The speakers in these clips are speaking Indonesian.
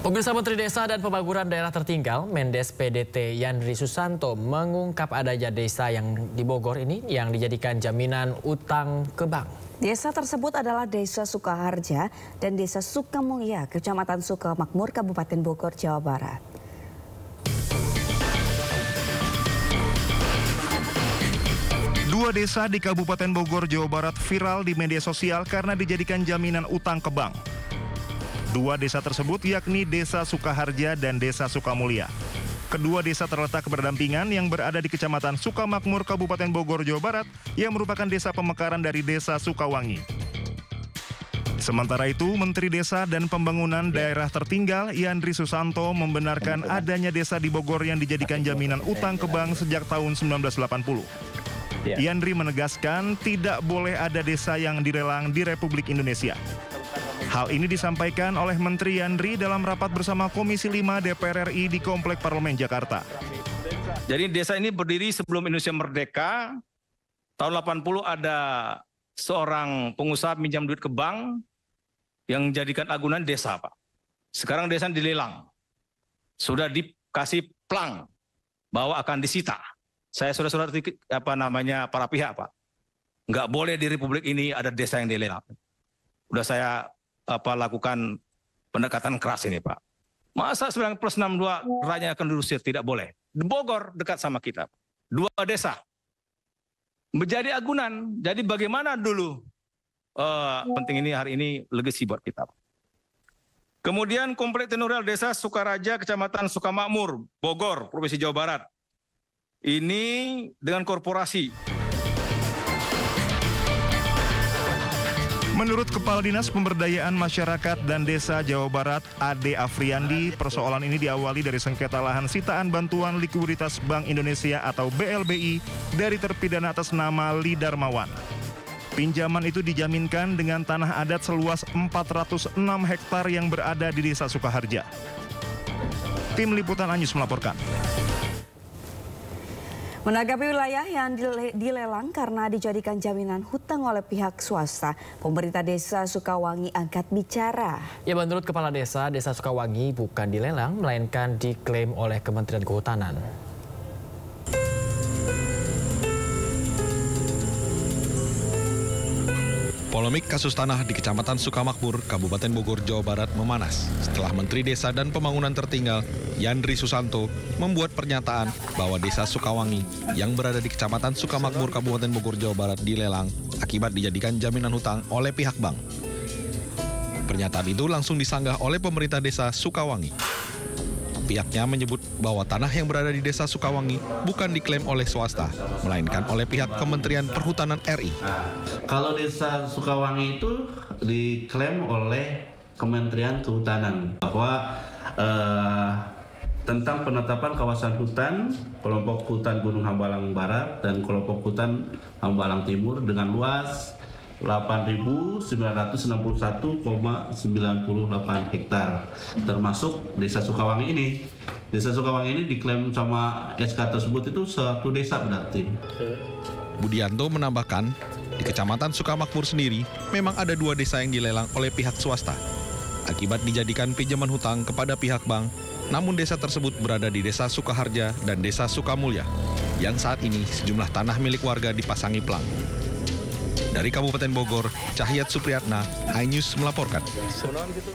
Pemirsa, Menteri Desa dan Pembangunan Daerah Tertinggal, Mendes PDT Yandri Susanto mengungkap adanya desa yang di Bogor ini yang dijadikan jaminan utang ke bank. Desa tersebut adalah Desa Sukaharja dan Desa Sukamulya, Kecamatan Sukamakmur, Kabupaten Bogor, Jawa Barat. Dua desa di Kabupaten Bogor, Jawa Barat viral di media sosial karena dijadikan jaminan utang ke bank. Dua desa tersebut yakni Desa Sukaharja dan Desa Sukamulya. Kedua desa terletak berdampingan yang berada di Kecamatan Sukamakmur, Kabupaten Bogor, Jawa Barat yang merupakan desa pemekaran dari Desa Sukawangi. Sementara itu, Menteri Desa dan Pembangunan Daerah Tertinggal Yandri Susanto membenarkan adanya desa di Bogor yang dijadikan jaminan utang ke bank sejak tahun 1980. Yandri menegaskan tidak boleh ada desa yang dilelang di Republik Indonesia. Hal ini disampaikan oleh Menteri Yandri dalam rapat bersama Komisi 5 DPR RI di Komplek Parlemen Jakarta. Jadi desa ini berdiri sebelum Indonesia merdeka. Tahun 80 ada seorang pengusaha pinjam duit ke bank yang jadikan agunan desa, Pak. Sekarang desa dilelang. Sudah dikasih plang bahwa akan disita. Saya saudara-saudara para pihak, Pak. Nggak boleh di Republik ini ada desa yang dilelang. Udah saya lakukan pendekatan keras ini, Pak. Masa 9 plus 62 rakyatnya akan diusir? Tidak boleh. Di Bogor dekat sama kita. Dua desa menjadi agunan. Jadi bagaimana dulu penting ini hari ini legasi buat kita. Kemudian Komplek Tenurial Desa Sukaraja, Kecamatan Sukamakmur, Bogor, Provinsi Jawa Barat. Ini dengan korporasi. Menurut Kepala Dinas Pemberdayaan Masyarakat dan Desa Jawa Barat, Ade Afriandi, persoalan ini diawali dari sengketa lahan sitaan bantuan likuiditas Bank Indonesia atau BLBI dari terpidana atas nama Li Darmawan. Pinjaman itu dijaminkan dengan tanah adat seluas 406 hektar yang berada di Desa Sukaharja. Tim Liputan Anyus melaporkan. Menanggapi wilayah yang dilelang karena dijadikan jaminan hutang oleh pihak swasta, pemerintah Desa Sukawangi angkat bicara. Ya, menurut Kepala Desa, Desa Sukawangi bukan dilelang, melainkan diklaim oleh Kementerian Kehutanan. Polemik kasus tanah di Kecamatan Sukamakmur, Kabupaten Bogor, Jawa Barat memanas setelah Menteri Desa dan Pembangunan Tertinggal Yandri Susanto membuat pernyataan bahwa Desa Sukawangi yang berada di Kecamatan Sukamakmur, Kabupaten Bogor, Jawa Barat dilelang akibat dijadikan jaminan hutang oleh pihak bank. Pernyataan itu langsung disanggah oleh pemerintah Desa Sukawangi. Pihaknya menyebut bahwa tanah yang berada di Desa Sukawangi bukan diklaim oleh swasta, melainkan oleh pihak Kementerian Perhutanan RI. Kalau Desa Sukawangi itu diklaim oleh Kementerian Kehutanan bahwa tentang penetapan kawasan hutan, kelompok hutan Gunung Hambalang Barat dan kelompok hutan Hambalang Timur dengan luas 8.961,98 hektar, termasuk Desa Sukawangi ini. Desa Sukawangi ini diklaim sama SK tersebut itu satu desa berarti. Budianto menambahkan, di Kecamatan Sukamakmur sendiri memang ada dua desa yang dilelang oleh pihak swasta akibat dijadikan pinjaman hutang kepada pihak bank, namun desa tersebut berada di Desa Sukaharja dan Desa Sukamulya, yang saat ini sejumlah tanah milik warga dipasangi plang. Dari Kabupaten Bogor, Cahyat Supriyatna, iNews melaporkan.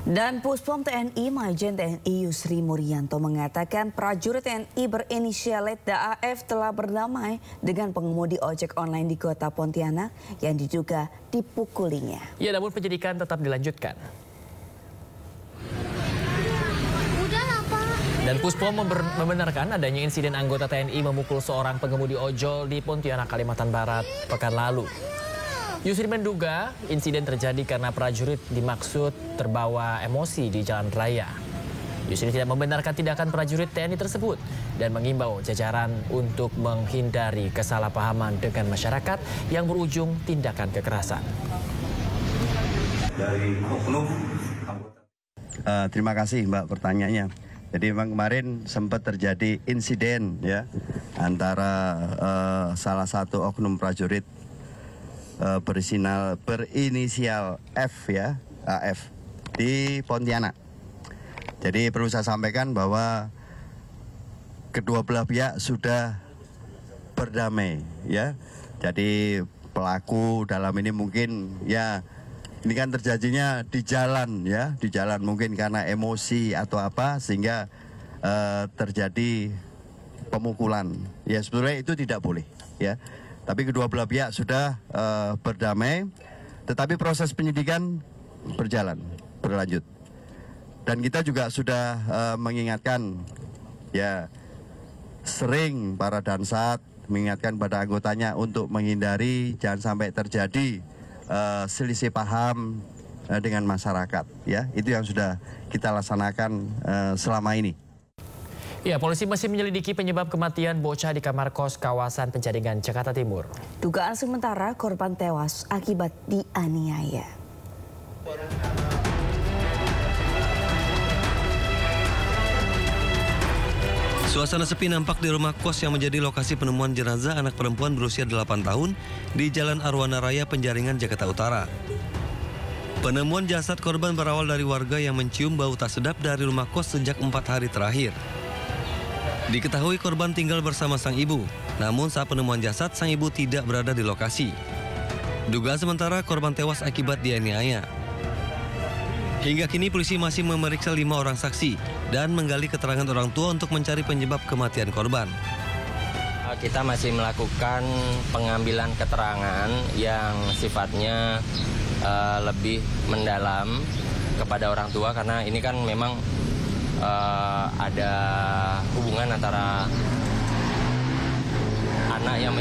Dan Puspom TNI Majen TNI Yusri Murianto mengatakan prajurit TNI berinisial Letda AF telah berdamai dengan pengemudi ojek online di Kota Pontianak yang diduga dipukulinya. Ya, namun penyidikan tetap dilanjutkan. Dan Puspom membenarkan adanya insiden anggota TNI memukul seorang pengemudi ojol di Pontianak, Kalimantan Barat pekan lalu. Yusri menduga insiden terjadi karena prajurit dimaksud terbawa emosi di jalan raya. Yusri tidak membenarkan tindakan prajurit TNI tersebut dan mengimbau jajaran untuk menghindari kesalahpahaman dengan masyarakat yang berujung tindakan kekerasan. Dari oknum terima kasih Mbak pertanyaannya. Jadi memang kemarin sempat terjadi insiden ya antara salah satu oknum prajurit berinisial F ya, AF di Pontianak Jadi perlu saya sampaikan bahwa kedua belah pihak sudah berdamai, ya. Jadi pelaku dalam ini mungkin ya ini kan terjadinya di jalan, ya, di jalan mungkin karena emosi atau apa sehingga terjadi pemukulan. Ya sebenarnya itu tidak boleh, ya. Tapi kedua belah pihak sudah berdamai, tetapi proses penyidikan berlanjut. Dan kita juga sudah mengingatkan, ya, sering para Dansat mengingatkan pada anggotanya untuk menghindari jangan sampai terjadi selisih paham dengan masyarakat, ya. Itu yang sudah kita laksanakan selama ini. Ya, polisi masih menyelidiki penyebab kematian bocah di kamar kos kawasan Penjaringan, Jakarta Timur. Dugaan sementara korban tewas akibat dianiaya. Suasana sepi nampak di rumah kos yang menjadi lokasi penemuan jenazah anak perempuan berusia 8 tahun di Jalan Arwana Raya, Penjaringan, Jakarta Utara. Penemuan jasad korban berawal dari warga yang mencium bau tak sedap dari rumah kos sejak 4 hari terakhir. Diketahui korban tinggal bersama sang ibu, namun saat penemuan jasad sang ibu tidak berada di lokasi. Dugaan sementara korban tewas akibat dianiaya. Hingga kini polisi masih memeriksa 5 orang saksi dan menggali keterangan orang tua untuk mencari penyebab kematian korban. Kita masih melakukan pengambilan keterangan yang sifatnya lebih mendalam kepada orang tua karena ini kan memang ada hubungan antara anak yang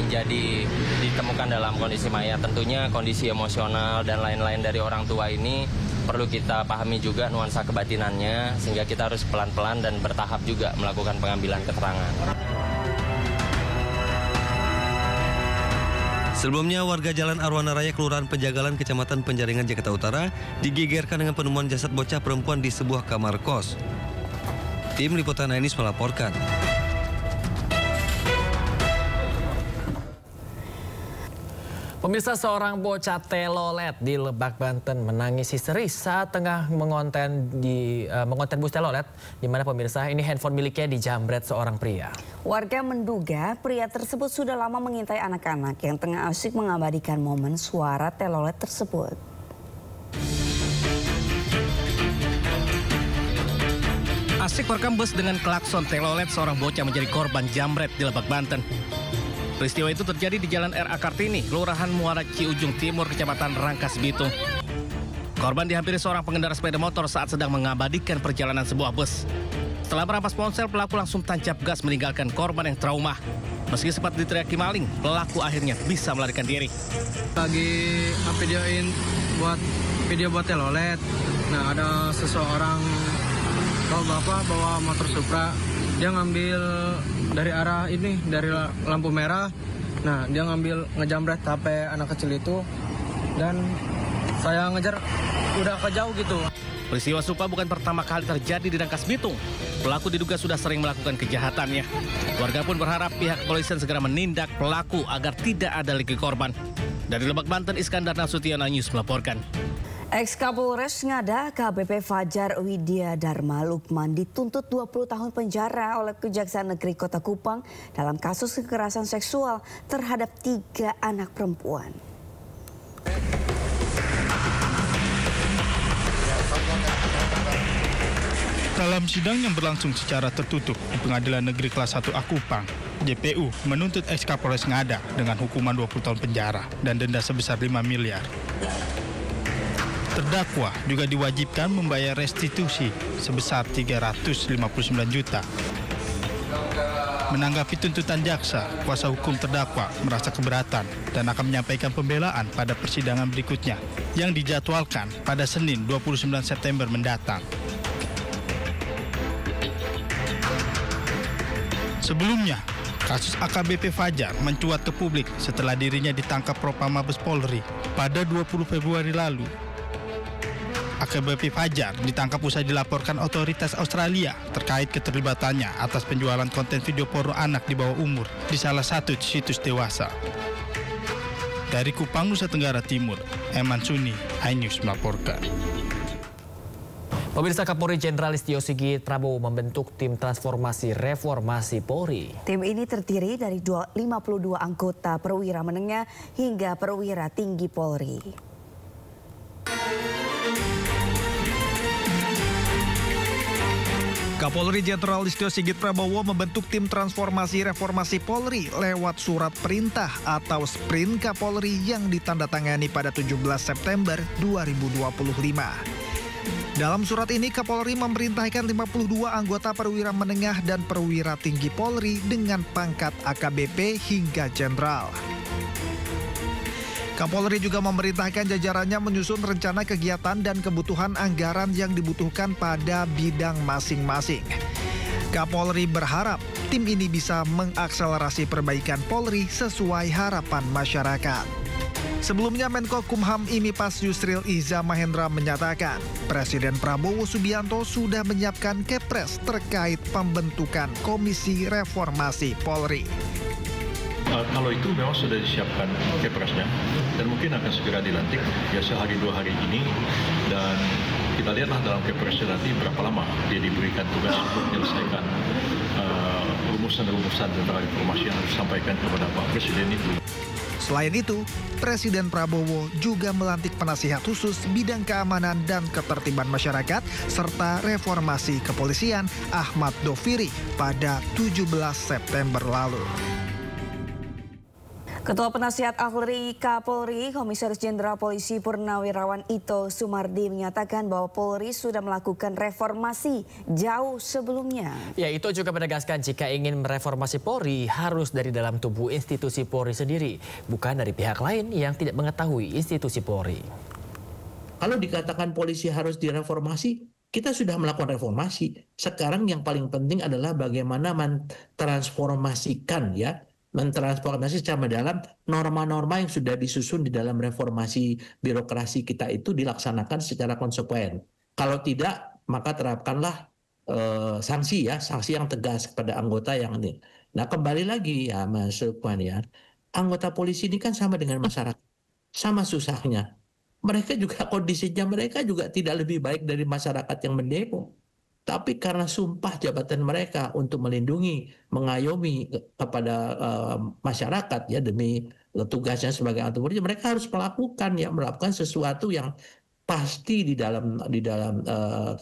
ditemukan dalam kondisi mayat. Tentunya kondisi emosional dan lain-lain dari orang tua ini perlu kita pahami juga nuansa kebatinannya, sehingga kita harus pelan-pelan dan bertahap juga melakukan pengambilan keterangan. Sebelumnya, warga Jalan Arwana Raya, Kelurahan Penjagalan, Kecamatan Penjaringan, Jakarta Utara digegerkan dengan penemuan jasad bocah perempuan di sebuah kamar kos. Tim Liputan Ainis melaporkan. Pemirsa, seorang bocah telolet di Lebak, Banten menangis histeris saat tengah mengonten bus telolet, di mana pemirsa ini handphone miliknya dijamret seorang pria. Warga menduga pria tersebut sudah lama mengintai anak-anak yang tengah asyik mengabadikan momen suara telolet tersebut. Asyik merekam bus dengan klakson telolet, seorang bocah menjadi korban jamret di Lebak, Banten. Peristiwa itu terjadi di Jalan R.A. Kartini, Kelurahan Muara Ciujung Timur, Kecamatan Rangkas Bitung. Korban dihampiri seorang pengendara sepeda motor saat sedang mengabadikan perjalanan sebuah bus. Setelah merampas ponsel, pelaku langsung tancap gas meninggalkan korban yang trauma. Meski sempat diteriaki maling, pelaku akhirnya bisa melarikan diri. Lagi video buat telolet. Nah, ada seseorang bapak bawa motor Supra. Dia ngambil dari arah ini, dari lampu merah. Nah, dia ngejamret HP anak kecil itu. Dan saya ngejar udah kejauh gitu. Peristiwa serupa bukan pertama kali terjadi di Rangkas Bitung. Pelaku diduga sudah sering melakukan kejahatannya. Warga pun berharap pihak kepolisian segera menindak pelaku agar tidak ada lagi korban. Dari Lebak, Banten, Iskandar Nasution, News melaporkan. Ex-Kapolres Ngada KBP Fajar Widya Dharma Lukman dituntut 20 tahun penjara oleh Kejaksaan Negeri Kota Kupang dalam kasus kekerasan seksual terhadap 3 anak perempuan. Dalam sidang yang berlangsung secara tertutup di Pengadilan Negeri Kelas 1 A Kupang, JPU menuntut ex-Kapolres Ngada dengan hukuman 20 tahun penjara dan denda sebesar 5 miliar. Terdakwa juga diwajibkan membayar restitusi sebesar 359 juta. Menanggapi tuntutan jaksa, kuasa hukum terdakwa merasa keberatan dan akan menyampaikan pembelaan pada persidangan berikutnya yang dijadwalkan pada Senin 29 September mendatang. Sebelumnya, kasus AKBP Fajar mencuat ke publik setelah dirinya ditangkap Propam Mabes Polri pada 20 Februari lalu. AKBP Fajar ditangkap usai dilaporkan otoritas Australia terkait keterlibatannya atas penjualan konten video porno anak di bawah umur di salah satu situs dewasa. Dari Kupang, Nusa Tenggara Timur, Eman Suni, iNews melaporkan. Pemirsa, Kapolri Jenderal Listio Sigit Prabowo membentuk tim transformasi reformasi Polri. Tim ini terdiri dari 52 anggota perwira menengah hingga perwira tinggi Polri. Kapolri Jenderal Listio Sigit Prabowo membentuk tim transformasi reformasi Polri lewat surat perintah atau Sprint Kapolri yang ditandatangani pada 17 September 2025. Dalam surat ini, Kapolri memerintahkan 52 anggota perwira menengah dan perwira tinggi Polri dengan pangkat AKBP hingga jenderal. Kapolri juga memerintahkan jajarannya menyusun rencana kegiatan dan kebutuhan anggaran yang dibutuhkan pada bidang masing-masing. Kapolri berharap tim ini bisa mengakselerasi perbaikan Polri sesuai harapan masyarakat. Sebelumnya Menko Kumham IMIPAS Yusril Iza Mahendra menyatakan Presiden Prabowo Subianto sudah menyiapkan Kepres terkait pembentukan Komisi Reformasi Polri. Kalau itu memang sudah disiapkan Kepresnya dan mungkin akan segera dilantik ya sehari 2 hari ini, dan kita lihatlah dalam Kepresnya nanti berapa lama dia diberikan tugas untuk menyelesaikan rumusan-rumusan tentang reformasi yang harus disampaikan kepada Pak Presiden itu. Selain itu, Presiden Prabowo juga melantik penasihat khusus bidang keamanan dan ketertiban masyarakat serta reformasi kepolisian Ahmad Doviri pada 17 September lalu. Ketua Penasihat Ahli Kapolri, Komisaris Jenderal Polisi Purnawirawan Ito Sumardi menyatakan bahwa Polri sudah melakukan reformasi jauh sebelumnya. Ya, Ito juga menegaskan jika ingin mereformasi Polri harus dari dalam tubuh institusi Polri sendiri, bukan dari pihak lain yang tidak mengetahui institusi Polri. Kalau dikatakan polisi harus direformasi, kita sudah melakukan reformasi. Sekarang yang paling penting adalah bagaimana mentransformasikan mentransformasi secara dalam norma-norma yang sudah disusun di dalam reformasi birokrasi kita itu dilaksanakan secara konsekuen. Kalau tidak, maka terapkanlah sanksi yang tegas kepada anggota yang ini. Nah, kembali lagi ya Mas Lukman ya, anggota polisi ini kan sama dengan masyarakat, sama susahnya. Mereka juga kondisinya mereka juga tidak lebih baik dari masyarakat yang mendemo. Tapi karena sumpah jabatan mereka untuk melindungi, mengayomi kepada masyarakat ya demi tugasnya sebagai anggota polisi, mereka harus melakukan sesuatu yang pasti di dalam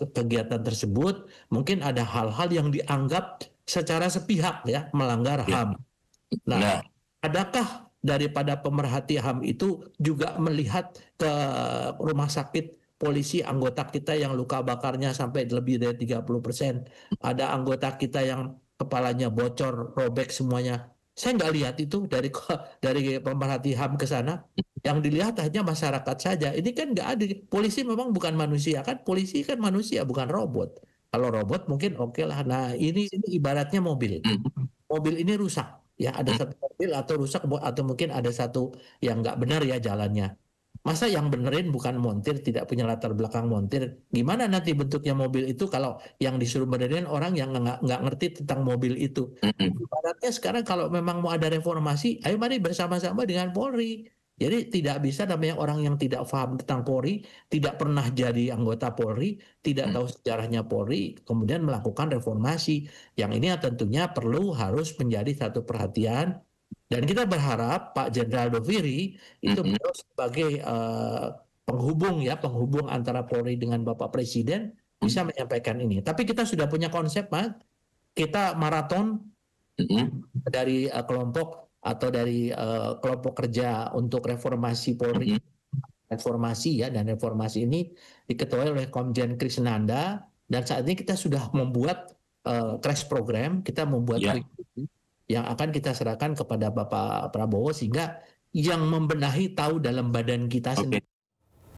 kegiatan tersebut mungkin ada hal-hal yang dianggap secara sepihak ya melanggar HAM. Nah, adakah daripada pemerhati HAM itu juga melihat ke rumah sakit polisi anggota kita yang luka bakarnya sampai lebih dari 30%. Ada anggota kita yang kepalanya bocor, robek semuanya. Saya nggak lihat itu dari pemerhati HAM ke sana. Yang dilihat hanya masyarakat saja. Ini kan nggak ada. Polisi memang bukan manusia kan. Polisi kan manusia, bukan robot. Kalau robot mungkin oke lah. Nah ini ibaratnya mobil. Mobil ini rusak. Ya ada satu mobil atau rusak atau mungkin ada satu yang nggak benar ya jalannya. Masa yang benerin bukan montir, tidak punya latar belakang montir. Gimana nanti bentuknya mobil itu kalau yang disuruh benerin orang yang nggak ngerti tentang mobil itu. Ibaratnya sekarang kalau memang mau ada reformasi, ayo mari bersama-sama dengan Polri. Jadi tidak bisa namanya orang yang tidak paham tentang Polri, tidak pernah jadi anggota Polri, tidak tahu sejarahnya Polri, kemudian melakukan reformasi. Yang ini tentunya harus menjadi satu perhatian. Dan kita berharap Pak Jenderal Doviri itu sebagai penghubung antara Polri dengan Bapak Presiden bisa menyampaikan ini. Tapi kita sudah punya konsep, Mas. Kita maraton dari kelompok atau dari kelompok kerja untuk reformasi Polri. Reformasi ya, dan reformasi ini diketuai oleh Komjen Krisnanda, dan saat ini kita sudah membuat crash program, kita membuat yang akan kita serahkan kepada Bapak Prabowo sehingga yang membenahi tahu dalam badan kita sendiri